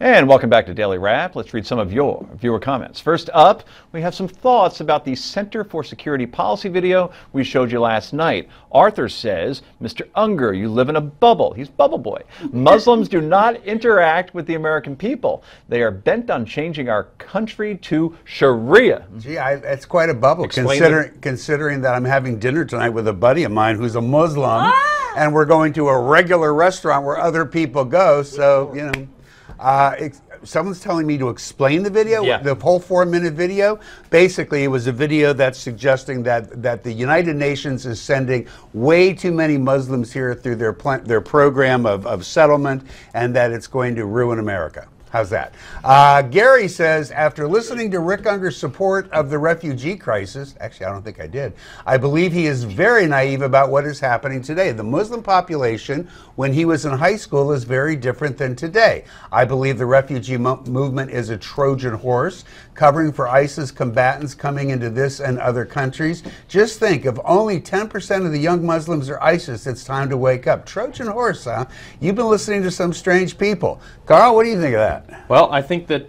And welcome back to Daily Wrap. Let's read some of your viewer comments. First up, we have some thoughts about the Center for Security Policy video we showed you last night. Arthur says, Mr. Unger, you live in a bubble. He's Bubble Boy. Muslims do not interact with the American people. They are bent on changing our country to Sharia. Gee, it's quite a bubble, considering that I'm having dinner tonight with a buddy of mine who's a Muslim, and we're going to a regular restaurant where other people go, so, you know. Someone's telling me to explain the video, the whole 4-minute video. Basically, it was a video that's suggesting that the United Nations is sending way too many Muslims here through their program of settlement, and that it's going to ruin America. How's that? Gary says, after listening to Rick Unger's support of the refugee crisis, actually I don't think I did, I believe he is very naive about what is happening today. The Muslim population when he was in high school is very different than today. I believe the refugee movement is a Trojan horse covering for ISIS combatants coming into this and other countries. Just think, if only 10% of the young Muslims are ISIS, it's time to wake up. Trojan horse, huh? You've been listening to some strange people. Carl, what do you think of that? Well, I think that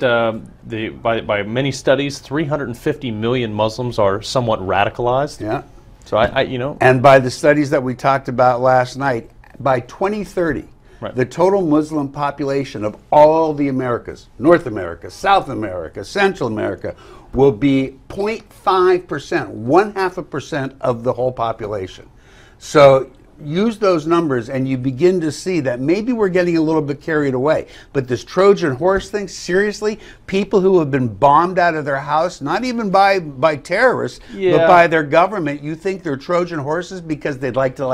by many studies, 350 million Muslims are somewhat radicalized. Yeah. So you know. And by the studies that we talked about last night, by 2030, the total Muslim population of all the Americas, North America, South America, Central America, will be 0.5%, 0.5% of the whole population. So use those numbers and you begin to see that maybe we're getting a little bit carried away. But this Trojan horse thing, seriously, people who have been bombed out of their house, not even by terrorists, but by their government, you think they're Trojan horses because they'd like to,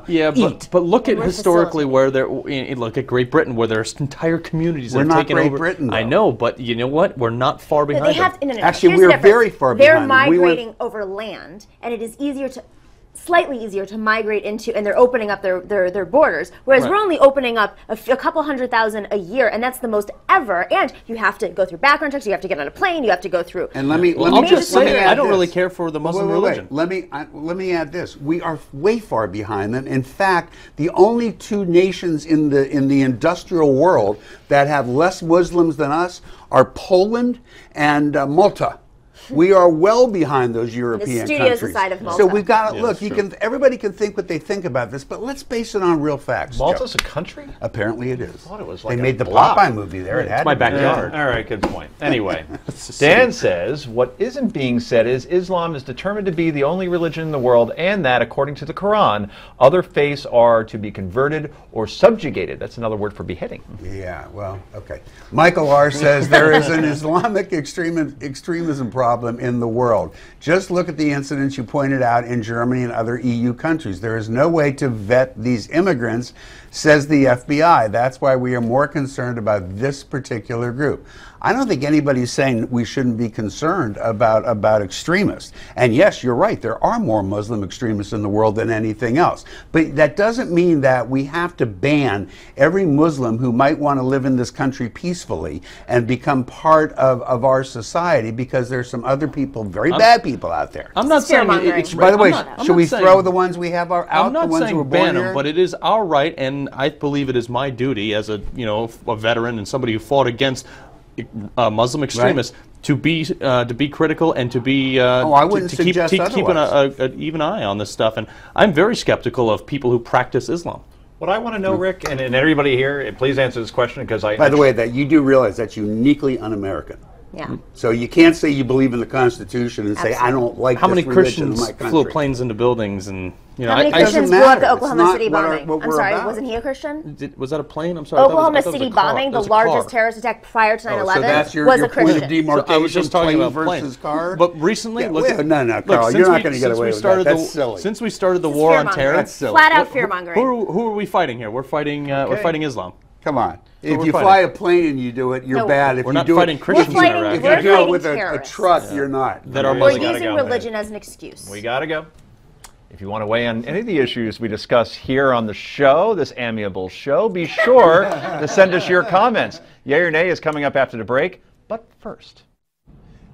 eat. But look at historically where look at Great Britain, where there's entire communities that have taken over. We're not Great Britain, though. I know, but you know what? We're not far behind them. Actually, we're very far behind them. They're migrating over land, and it is slightly easier to migrate into, and they're opening up their borders, whereas we're only opening up a couple 100,000 a year, and that's the most ever. And you have to go through background checks, you have to get on a plane, you have to go through. And let me just say, I don't really care for the Muslim religion. Let me add this: we are way far behind them. In fact, the only two nations in the industrial world that have less Muslims than us are Poland and Malta. We are well behind those European countries. The side of Malta. So we've got to look. Everybody can think what they think about this, but let's base it on real facts. Malta's a country? Apparently it is. I thought it was like they made the Popeye movie there. It's my backyard. All right, good point. Anyway, Dan says what isn't being said is Islam is determined to be the only religion in the world, and that, according to the Quran, other faiths are to be converted or subjugated. That's another word for beheading. Yeah. Well, okay. Michael R. says there is an Islamic extremism problem in the world. Just look at the incidents you pointed out in Germany and other EU countries. There is no way to vet these immigrants, says the FBI. That's why we are more concerned about this particular group. I don't think anybody's saying we shouldn't be concerned about extremists. And yes, you're right, there are more Muslim extremists in the world than anything else. But that doesn't mean that we have to ban every Muslim who might want to live in this country peacefully and become part of our society, because there's some other people, very bad people out there. I'm not saying it's by the way, should we throw the ones we have out, I'm not the ones who were born ban here? them, but it is our right, and I believe it is my duty as a veteran and somebody who fought against Muslim extremists to be critical and to be keep an even eye on this stuff. And I'm very skeptical of people who practice Islam. What I want to know, Rick, and everybody here, please answer this question, because By the way, that you do realize that's uniquely un-American. Yeah. So you can't say you believe in the Constitution and say I don't like how this many religion in my Christians country. flew planes into buildings and how many Christians blew up the Oklahoma City bombing? I'm sorry, wasn't he a Christian? Was that a plane? I'm sorry. Oklahoma City bombing, the largest terrorist attack prior to 9/11, so that's your was a point of Christian. demarcation. I was just talking about versus car. But recently, no, Carl, you're not going to get away with that. That's silly. Since we started the war on terror, that's silly. Flat out fear mongering. Who are we fighting here? We're fighting Islam. Come on. If you fly a plane and you do it, you're bad. If we're you not do fighting Christians in Iraq. If you do it with a truck, you're not. We're using religion as an excuse. We got to go. If you want to weigh on any of the issues we discuss here on the show, this amiable show, be sure to send us your comments. Yay or nay is coming up after the break. But first,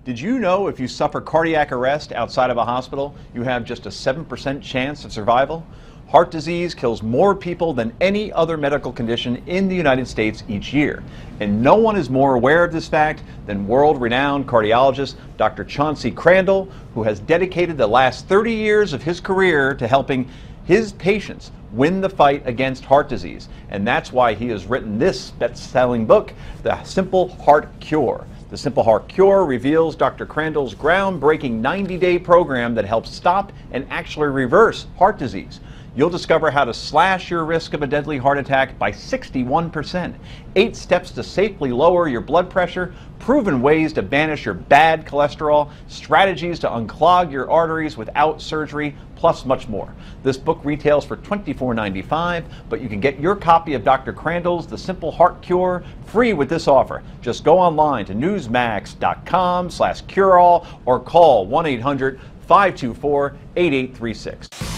did you know if you suffer cardiac arrest outside of a hospital, you have just a 7% chance of survival? Heart disease kills more people than any other medical condition in the United States each year. And no one is more aware of this fact than world-renowned cardiologist Dr. Chauncey Crandall, who has dedicated the last 30 years of his career to helping his patients win the fight against heart disease. And that's why he has written this best-selling book, The Simple Heart Cure. The Simple Heart Cure reveals Dr. Crandall's groundbreaking 90-day program that helps stop and actually reverse heart disease. You'll discover how to slash your risk of a deadly heart attack by 61%, 8 steps to safely lower your blood pressure, proven ways to banish your bad cholesterol, strategies to unclog your arteries without surgery, plus much more. This book retails for $24.95, but you can get your copy of Dr. Crandall's The Simple Heart Cure free with this offer. Just go online to newsmax.com/cureall or call 1-800-524-8836.